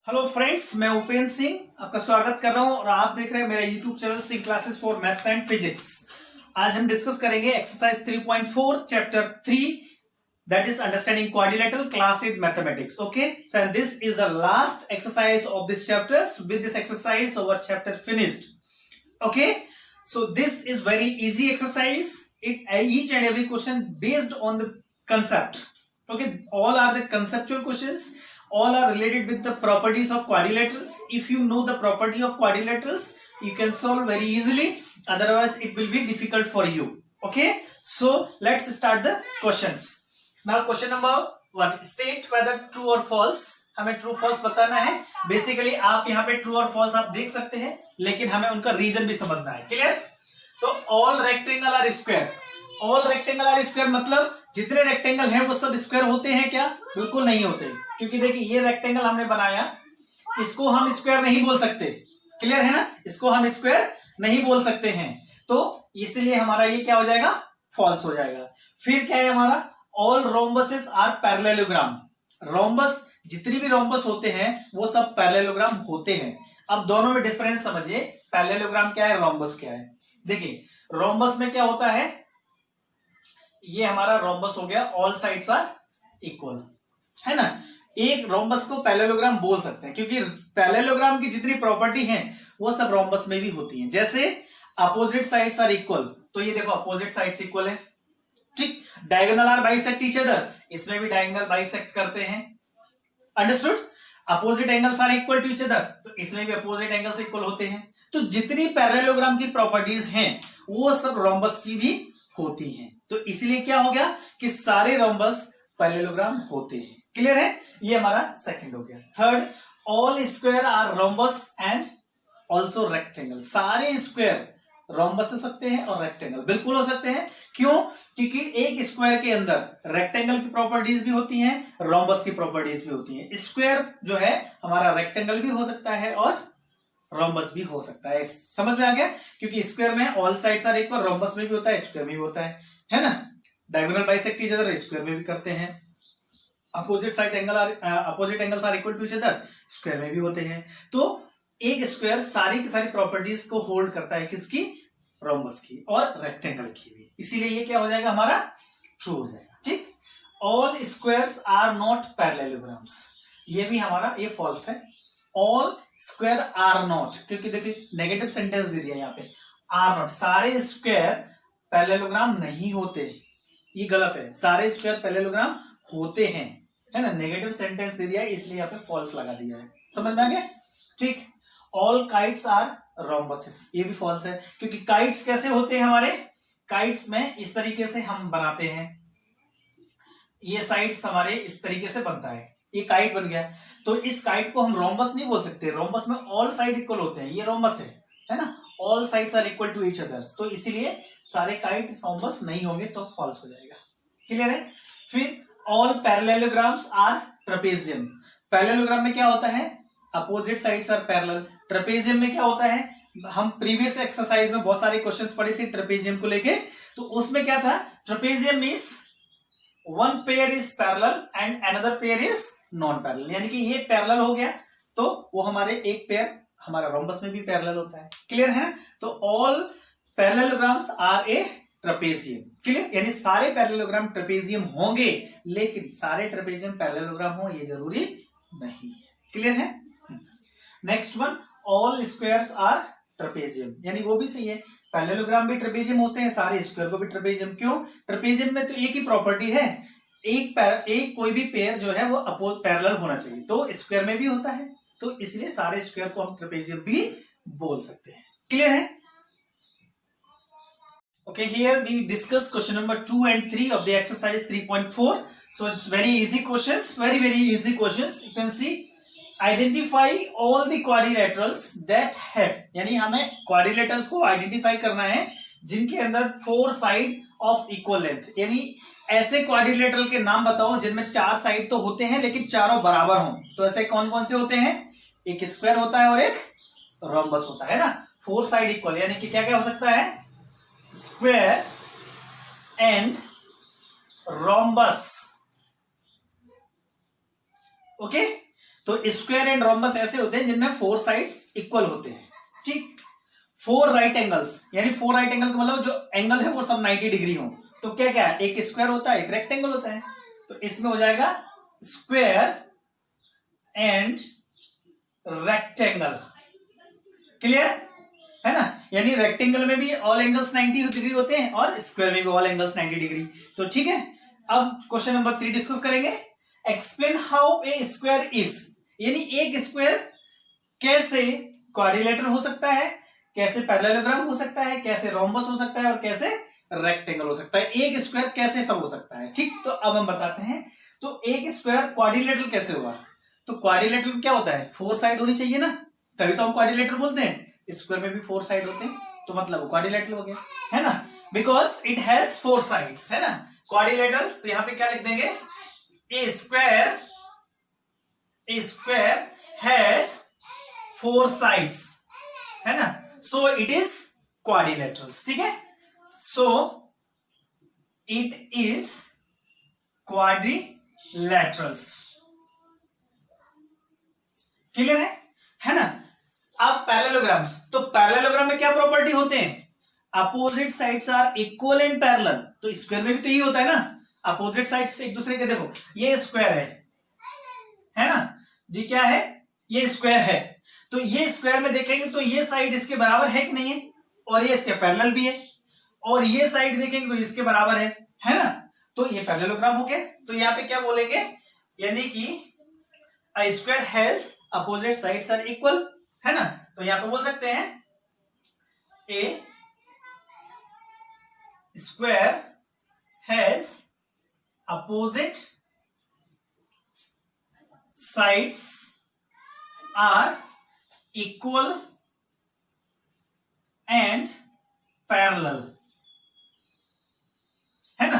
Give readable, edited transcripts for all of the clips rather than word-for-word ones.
Hello friends, मैं उपेंद्र सिंह आपका स्वागत कर रहा हूं और आप देख रहे हैं मेरा YouTube channel Singh classes for maths and physics. आज हम डिस्कस करेंगे exercise 3.4 chapter 3 that is understanding quadrilateral class in mathematics. Okay, so this is the last exercise of this chapter. With this exercise our chapter finished. Okay, so this is very easy exercise. Each and every question based on the concept. Okay, all are the conceptual questions. All are related with the properties of quadrilaterals. If you know the property of quadrilaterals, you can solve very easily. Otherwise, it will be difficult for you. Okay, so let's start the questions. Now, question number 1. State whether true or false. हमें true false बताना है। Basically आप यहाँ पे true और false आप देख सकते हैं, लेकिन हमें उनका रीजन भी समझना है। क्लियर? तो all rectangle are square. All rectangle are square मतलब जितने रेक्टेंगल हैं वो सब स्क्वायर होते हैं क्या? बिल्कुल नहीं होते, क्योंकि देखिए ये रेक्टेंगल हमने बनाया, इसको हम स्क्वायर नहीं बोल सकते। क्लियर है ना? इसको हम स्क्वायर नहीं बोल सकते हैं, तो इसलिए हमारा ये क्या हो जाएगा? फॉल्स हो जाएगा। फिर क्या है हमारा? All rhombuses are parallelogram. Rhombus, जितनी भी रोम्बस होते हैं वो सब पैरेललोग्राम होते हैं। अब दोनों में डिफरेंस समझिए, पैरेललोग्राम क्या है, रोम्बस क्या है। देखिए रोम्बस में क्या होता है, ये हमारा रोम्बस हो गया, ऑल साइड्स आर इक्वल, है ना। एक रोम्बस को पैरेललोग्राम बोल सकते हैं, क्योंकि पैरेललोग्राम की जितनी प्रॉपर्टी है वो सब रोम्बस में भी होती है। जैसे अपोजिट साइड्स आर इक्वल, तो ये देखो अपोजिट साइड्स इक्वल है, ठीक। Diagonal are bisect each other, इसमें भी डायगोनल बाइसेक्ट करते हैं। Understood? Opposite angles are equal to each other, तो इसमें भी अपोजिट एंगल्स इक्वल होते हैं। तो जितनी पैरेललोग्राम की प्रॉपर्टीज हैं वो सब रोम्बस की भी होती हैं। तो इसलिए क्या हो गया कि सारे रोम्बस पैरेललोग्राम होते हैं। क्लियर है? ये हमारा सेकंड हो गया। Third, all square are rhombus and also rectangle. सारे स्क्वायर रोम्बस हो सकते हैं और रेक्टेंगल बिल्कुल हो सकते हैं। क्यों? क्योंकि एक स्क्वायर के अंदर रेक्टेंगल की प्रॉपर्टीज भी होती हैं, रोम्बस की प्रॉपर्टीज भी होती हैं। स्क्वायर जो है हमारा रेक्टेंगल भी हो सकता है और रोम्बस भी हो सकता है। समझ में आ गया? क्योंकि स्क्वायर में all sides are equal, rhombus में भी होता है, स्क्वायर में भी होता है ना। Diagonal bisect each other, square में भी करते हैं। Opposite side angle are opposite angles are equal to each other, square में भी होते हैं। तो एक स्क्वायर सारी की सारी प्रॉपर्टीज को होल्ड करता है, किसकी? रोम्बस की और रेक्टेंगल की भी। इसीलिए ये क्या हो जाएगा हमारा? ट्रू हो जाएगा, ठीक। All squares are not parallelograms, ये भी हमारा ये फॉल्स है। ऑल स्क्वायर आर नॉट, क्योंकि देखिए नेगेटिव सेंटेंस दे दिया यहाँ पे, आर नॉट, सारे स्क्वायर पैरेललोग्राम नहीं होते, ये गलत है। सारे स्क्वायर पैरेललोग्राम होते हैं, है ना। नेगेटिव सेंटेंस दे दिया इसलिए यहाँ पे फॉल्स लगा दिया है। समझ में आ गया? ठीक। ऑल काइट्स आर रोम्बसेस, ये भी फॉल्स है, क्योंकि काइट्स कैसे होते हैं हमारे? काइट्स में इस तरीके से हम बनाते हैं, ये साइड्स हमारे इस तरीके से बनता है, ये काइट बन गया। तो इस काइट को हम रोम्बस नहीं बोल सकते। रोम्बस में ऑल साइड इक्वल होते हैं, ये रोम्बस है ना। All sides are equal to each other, तो इसीलिए सारे काइट रोम्बस नहीं होंगे, तो फॉल्स हो जाएगा। क्लियर है? फिर all parallelograms are trapezium. Parallelogram में क्या होता है? Opposite sides are parallel. Trapezium में क्या होता है? हम प्रीवियस एक्सरसाइज में बहुत सारे क्वेश्चंस पढ़े थे ट्रेपेजियम को लेके, तो उसमें क्या था? Trapezium means one pair is parallel and another pair is non parallel, यानी कि ये पैरेलल हो गया तो वो हमारे एक पेयर हमारा रोम्बस में भी पैरेलल होता है। क्लियर है? तो all parallelograms are a trapezium. Clear? यानी सारे पैरेललोग्राम ट्रेपेजियम होंगे, लेकिन सारे ट्रेपेजियम पैरेललोग्राम हो ये जरूरी नहीं है। क्लियर है? Next one, all squares are trapezium, यानी वो भी सही है, पैरेललोग्राम भी ट्रेपेजियम होते हैं, सारे स्क्वायर को भी ट्रेपेजियम। क्यों? ट्रेपेजियम में तो एक ही प्रॉपर्टी है, एक कोई भी पेयर जो है वो पैरेलल होना चाहिए, तो स्क्वायर में भी होता है, तो इसलिए सारे स्क्वायर को हम ट्रेपेजियम भी बोल सकते हैं। क्लियर है? Okay, here we discuss question number 2 and 3 of the exercise 3.4. So it's very easy questions, very easy questions. You can see, identify all the quadrilaterals that have, यानी हमें quadrilaterals को identify करना है जिनके अंदर 4 साइड ऑफ इक्वल लेंथ, यानी ऐसे quadrilateral के नाम बताओ जिनमें 4 साइड तो होते हैं लेकिन चारों बराबर हों। तो ऐसे कौन कौन से होते हैं? एक स्क्वायर होता है और एक रोम्बस होता है ना। 4 साइड इक्वल, यानी कि क्या क्या हो सकता है? Square and rhombus. ओके, तो स्क्वायर एंड रोम्बस ऐसे होते हैं जिनमें 4 साइड्स इक्वल होते हैं, ठीक। 4 राइट एंगल्स, यानी 4 राइट एंगल का मतलब जो एंगल है वो सब 90 डिग्री हो। तो क्या क्या है, एक स्क्वायर होता है, एक रेक्टेंगल होता है। तो इसमें हो जाएगा स्क्वायर एंड रेक्टेंगल। क्लियर है ना, यानी रेक्टेंगल में भी ऑल एंगल्स 90 डिग्री होते हैं और स्क्वायर में भी ऑल एंगल्स 90 डिग्री। तो ठीक है, अब क्वेश्चन नंबर 3 डिस्कस करेंगे। Explain how a square is, यानी एक स्क्वायर कैसे क्वाड्रिलेटरल हो सकता है, कैसे पैरेललोग्राम हो सकता है, कैसे रोम्बस हो सकता है और कैसे रेक्टेंगल हो सकता है। एक स्क्वायर कैसे सब हो सकता है, ठीक। तो अब हम बताते हैं। तो एक स्क्वायर क्वाड्रिलेटरल कैसे होगा, तो क्वाड्रिलेटरल क्या होता है, 4 साइड होनी चाहिए ना, तभी तो हम क्वाड्रिलेटरल बोलते हैं। स्क्वायर में भी 4 साइड होते हैं, तो मतलब क्वाड्रिलेटरल हो गया, है ना, बिकॉज इट हैज 4 साइड्स, है ना क्वाड्रिलेटरल। तो यहां पे क्या लिख देंगे, ए स्क्वायर हैज 4 साइड्स, है ना, सो इट इज क्वाड्रिलेटरल, ठीक है। So it is quadrilaterals. Clear है ना। अब पैरेललोग्राम्स, तो पैरेललोग्राम में क्या प्रॉपर्टी होते हैं, opposite sides are equal and parallel. तो स्क्वायर में भी तो यही होता है ना, अपोजिट साइड्स एक दूसरे के, देखो ये स्क्वायर है ना, ये क्या है, ये स्क्वायर है। तो ये स्क्वायर में देखेंगे तो ये साइड इसके बराबर है कि नहीं है, और ये इसके पैरेलल भी है, और ये साइड देखेंगे तो इसके बराबर है ना, तो ये पैरेललोग्राम हो गया। तो यहाँ पे क्या बोलेंगे, यानी कि a square has opposite sides are equal, है ना। तो यहां पे बोल सकते हैं a square has opposite sides are equal and parallel, है ना।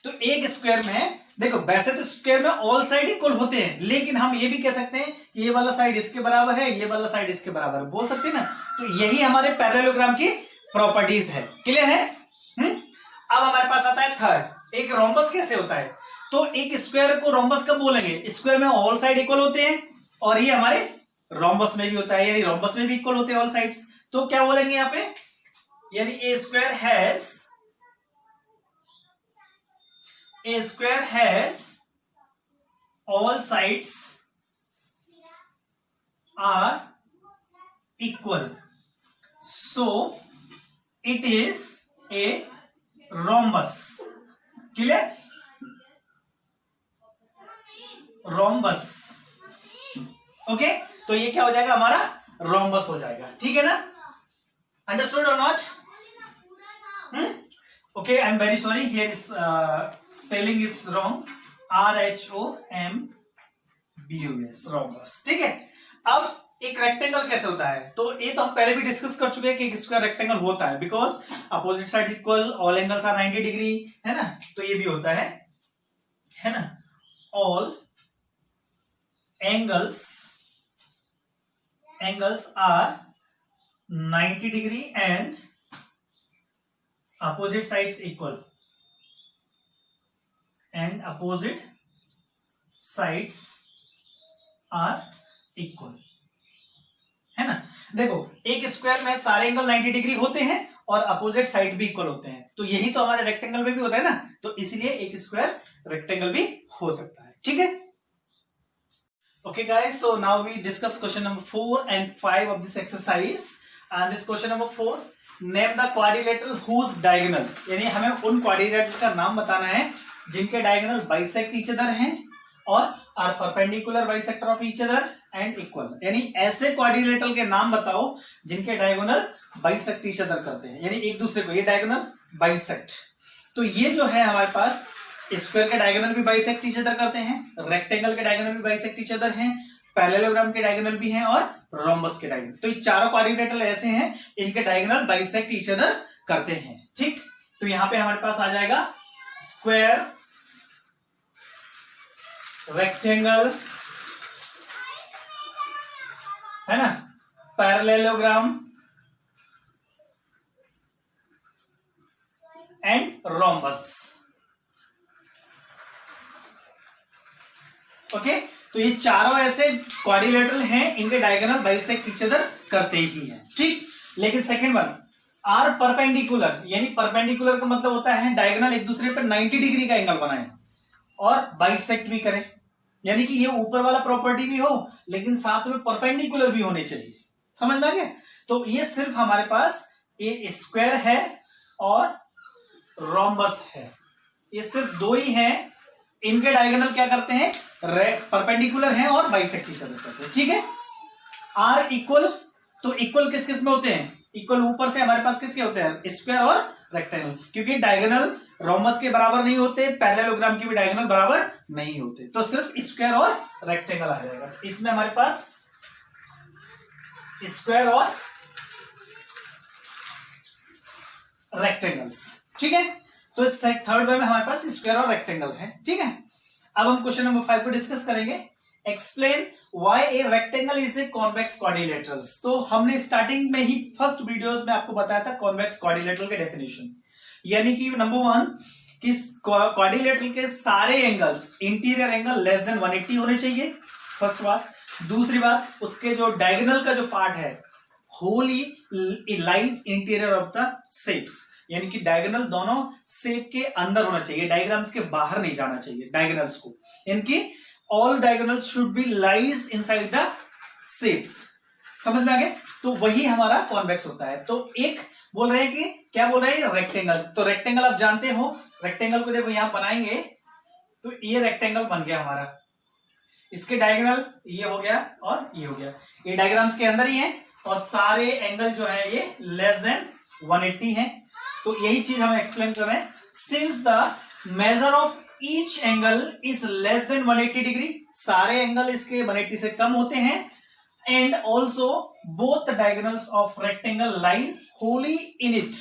तो एक स्क्वायर में देखो, वैसे तो स्क्वायर में ऑल साइड इक्वल होते हैं, लेकिन हम ये भी कह सकते हैं कि ये वाला साइड इसके बराबर है, ये वाला साइड इसके बराबर है, बोल सकते हैं ना। तो यही हमारे पैरेललोग्राम की प्रॉपर्टीज है। क्लियर है। अब हमारे पास आता है थर्ड, एक रोम्बस कैसे होता है। तो एक स्क्वायर को रोम्बस कब बोलेंगे, स्क्वायर में ऑल साइड इक्वल होते हैं, और ये हमारे रोम्बस में भी होता है, यानी रोम्बस में भी इक्वल होते हैं ऑल साइड्स। तो क्या बोलेंगे यहाँ पे, यानी a square has all sides are equal, so it is a rhombus. Clear? Rhombus. Okay, तो ये क्या हो जाएगा, हमारा रोम्बस हो जाएगा, ठीक है ना। अंडरस्टूड और not? Okay, I am very sorry, here is spelling is wrong, RHOMBUS, rhombus, ठीक है। अब एक रेक्टेंगल कैसे होता है, तो ये तो हम पहले भी डिस्कस कर चुके हैं कि स्क्वायर रेक्टेंगल होता है, because opposite side equal, all angles are 90 degree, है ना। तो ये भी होता है ना, all angles are 90 degree and opposite sides equal, and opposite sides are equal, है ना। देखो एक स्क्वायर में सारे एंगल 90 डिग्री होते हैं और अपोजिट साइड भी इक्वल होते हैं, तो यही तो हमारे रेक्टेंगल में भी होता है ना, तो इसलिए एक स्क्वायर रेक्टेंगल भी हो सकता है, ठीक है। Okay guys, so now we discuss question number 4 and 5 of this exercise, and this question number 4, name the quadrilateral whose diagonals, यानी हमें उन क्वाड्रिलेटरल का नाम बताना है जिनके डायगोनल बाइसेक्ट ईच अदर हैं और are perpendicular bisector of each other and equal, यानी ऐसे क्वाड्रिलेटरल के नाम बताओ जिनके डायगोनल बाइसेक्ट ईच अदर करते हैं, यानी एक दूसरे को, ये डायगोनल बाइसेक्ट। तो ये जो है हमारे पास, स्क्वायर के डायगोनल भी बाइसेक्ट ईच अदर करते हैं, रेक्टेंगल के डायगोनल भी बाइसेक्ट ईच अदर हैं, पैरेललोग्राम के डायगोनल भी हैं और रोम्बस के डायगोनल। तो ये चारों क्वाड्रिलेटरल ऐसे हैं इनके डायगोनल बाइसेक्ट ईच अदर करते हैं, ठीक। तो यहां पे हमारे पास आ जाएगा स्क्वायर, रेक्टेंगल, है ना, पैरेललोग्राम एंड रोम्बस। ओके, तो ये चारों ऐसे क्वाड्रिलेटरल हैं, इनके डायगोनल बाइसेक्ट ईच अदर करते ही हैं, ठीक। लेकिन सेकंड वन आर परपेंडिकुलर, यानी परपेंडिकुलर का मतलब होता है डायगोनल एक दूसरे पर 90 डिग्री का एंगल बनाए और बाइसेक्ट भी करें, यानी कि ये ऊपर वाला प्रॉपर्टी भी हो लेकिन साथ में परपेंडिकुलर भी होने चाहिए। समझ में आ गया? तो ये सिर्फ हमारे पास ए स्क्वायर है और रोम्बस है, ये सिर्फ दो ही हैं, इनके डायगोनल क्या करते हैं, परपेंडिकुलर हैं और बाइसेक्ट ईच अदर करते हैं, ठीक है। आर इक्वल, तो इक्वल किस किस में होते हैं, इक्वल ऊपर से हमारे पास किसके होते हैं, स्क्वायर और रेक्टेंगल, क्योंकि डायगोनल रोम्बस के बराबर नहीं होते, पैरेललोग्राम के भी डायगोनल बराबर नहीं होते, तो सिर्फ स्क्वायर और रेक्टेंगल आ जाएगा। इसमें हमारे पास स्क्वायर और रेक्टेंगल्स, ठीक है। तो इस थर्ड वे में हमारे पास स्क्वायर और रेक्टेंगल है, ठीक है। अब हम क्वेश्चन नंबर 5 को डिस्कस करेंगे। Explain why a rectangle is a convex quadrilaterals. तो हमने स्टार्टिंग में ही फर्स्ट वीडियोस में आपको बताया था कॉन्वेक्स क्वाड्रिलेटरल के डेफिनेशन, यानी कि नंबर 1 कि क्वाड्रिलेटरल के सारे angle interior angle less than 180 होने चाहिए, फर्स्ट बात। दूसरी बात, उसके जो डायगोनल का जो पार्ट है Holi lies interior of the shapes, यानी कि डायगोनल दोनों शेप के अंदर होना चाहिए, डायग्राम्स के बाहर नहीं जाना चाहिए डायगोनल्स को, इनकी all diagonals should be lies inside the shapes. समझ में आ गया? तो वही हमारा कॉन्वेक्स होता है। तो एक बोल रहे हैं कि क्या बोल रहे हैं, रेक्टेंगल। तो रेक्टेंगल आप जानते हो, रेक्टेंगल को देखो यहां बनाएंगे तो ये रेक्टेंगल बन गया हमारा, इसके डायगोनल ये हो गया और ये हो गया, ये डायग्राम्स के अंदर ही है और सारे एंगल जो है ये लेस देन 180 है। तो यही चीज हम एक्सप्लेन कर रहे हैं। Since the measure of each angle is less than 180 degree, सारे एंगल इसके 180 से कम होते हैं, and also both diagonals of rectangle lies Holi in it,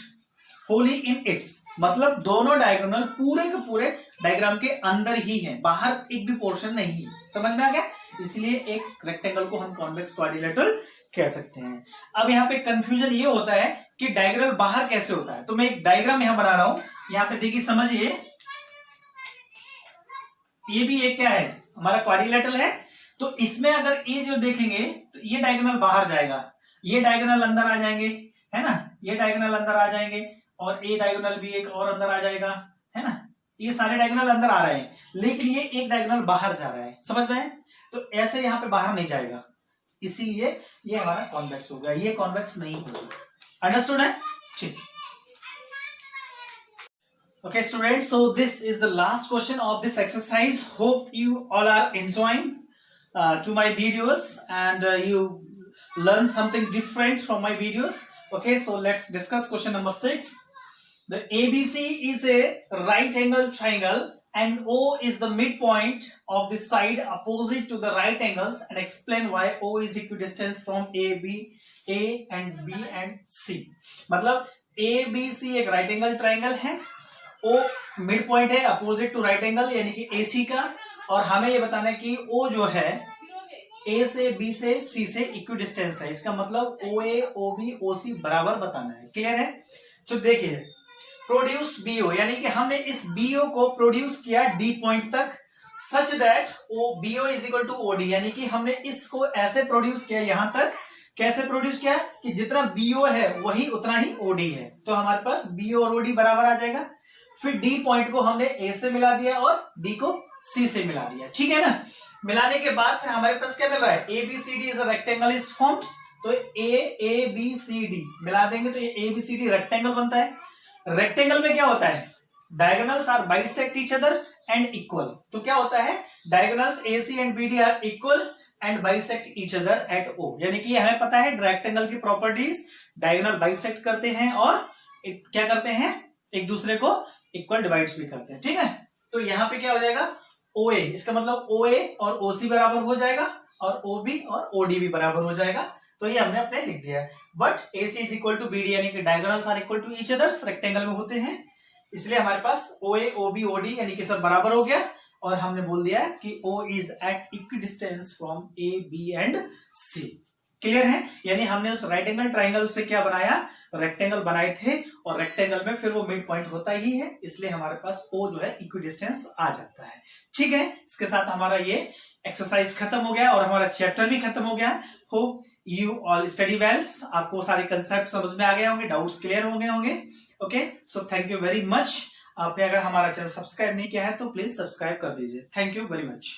Holi in its, मतलब दोनों डायगोनल पूरे के पूरे डायग्राम के अंदर ही हैं, बाहर एक भी पोर्शन नहीं है। समझ में आ गया? इसलिए एक रेक्टेंगल को हम कॉन्वेक्स क्वाड्रिलेटरल कह सकते हैं। अब यहाँ पे कंफ्यूजन ये होता है कि डायगोनल बाहर कैसे होता है, तो मैं एक डायग्राम यहां बना रहा हूं, यहाँ पे देखिए समझिए, ये भी एक क्या है, हमारा क्वाड्रिलेटरल है। तो इसमें अगर ये जो देखेंगे तो ये डायगोनल बाहर जाएगा, ये डायगोनल अंदर आ जाएंगे, है ना, ये डायगोनल अंदर आ जाएंगे और ये डायगोनल भी एक और अंदर आ जाएगा, है ना, ये सारे डायगोनल अंदर आ रहे हैं, लेकिन ये एक डायगोनल बाहर जा रहा है। समझ में? तो ऐसे यहाँ पे बाहर नहीं जाएगा, इसीलिए ये हमारा कॉन्वेक्स होगा, ये कॉन्वेक्स नहीं होगा। अंडरस्टूड है? ठीक। Okay students, so this is the last question of this exercise. Hope you all are enjoying to my videos and you learn something different from my videos. Okay, so let's discuss question number 6. The ABC is a right angle triangle and O is the midpoint of the side opposite to the right angles, and explain why O is equidistant from A and B and C. मतलब ABC एक right angle triangle है, O mid point है opposite to right angle यानी कि AC का, और हमें ये बताना है कि O जो है A से B से C से इक्विडिस्टेंस है, इसका मतलब OA OB OC बराबर बताना है। क्लियर है? तो देखिए, प्रोड्यूस BO, यानी कि हमने इस BO को प्रोड्यूस किया D पॉइंट तक, such that BO is equal to OD, यानी कि हमने इसको ऐसे प्रोड्यूस किया यहां तक, कैसे प्रोड्यूस किया कि जितना BO है वही उतना ही OD है, तो हमारे पास BO और OD बराबर आ जाएगा। फिर D पॉइंट को हमने A से मिला दिया और D को C से मिला दिया, ठीक है ना। मिलाने के बाद फिर हमारे पास क्या मिल रहा है, ABCD is a rectangle is formed, तो ABCD मिला देंगे तो ये ABCD रेक्टेंगल बनता है। रेक्टेंगल में क्या होता है, diagonals are bisect each other and equal, तो क्या होता है, diagonals AC and BD are equal and bisect each other at O, यानी कि हमें पता है रेक्टेंगल की प्रॉपर्टीज, डायगोनल बाइसेक्ट करते हैं और क्या करते हैं, एक दूसरे को इक्वल डिवाइड्स भी करते हैं, ठीक है। तो यहाँ पे क्या हो जाएगा, OA, इसका मतलब OA और OC बराबर हो जाएगा और OB और OD भी बराबर हो जाएगा, तो ये हमने अपने लिख दिया। But AC is equal to BD, यानी कि diagonals are equal to each others, rectangle में होते हैं, इसलिए हमारे पास OA OB OD यानी कि सब बराबर हो गया, और हमने बोल दिया कि O is at equidistance from A B and C। Clear है? यानी हमने उस राइट एंगल ट्राइंगल से क्या बनाया, रेक्टेंगल बनाए थे, और रेक्टेंगल में फिर वो मिड पॉइंट होता ही है, इसलिए हमारे पास O जो है इक्विडिस्टेंस आ जाता है, ठीक है। इसके साथ हमारा ये एक्सरसाइज खत्म हो गया और हमारा चैप्टर भी खत्म हो गया है। Hope you all study wells, आपको सारे कंसेप्ट समझ में आ गए होंगे, डाउट्स क्लियर हो गए होंगे। Okay, so thank you very much. आपने अगर हमारा चैनल सब्सक्राइब नहीं किया है तो प्लीज सब्सक्राइब कर दीजिए। Thank you very much.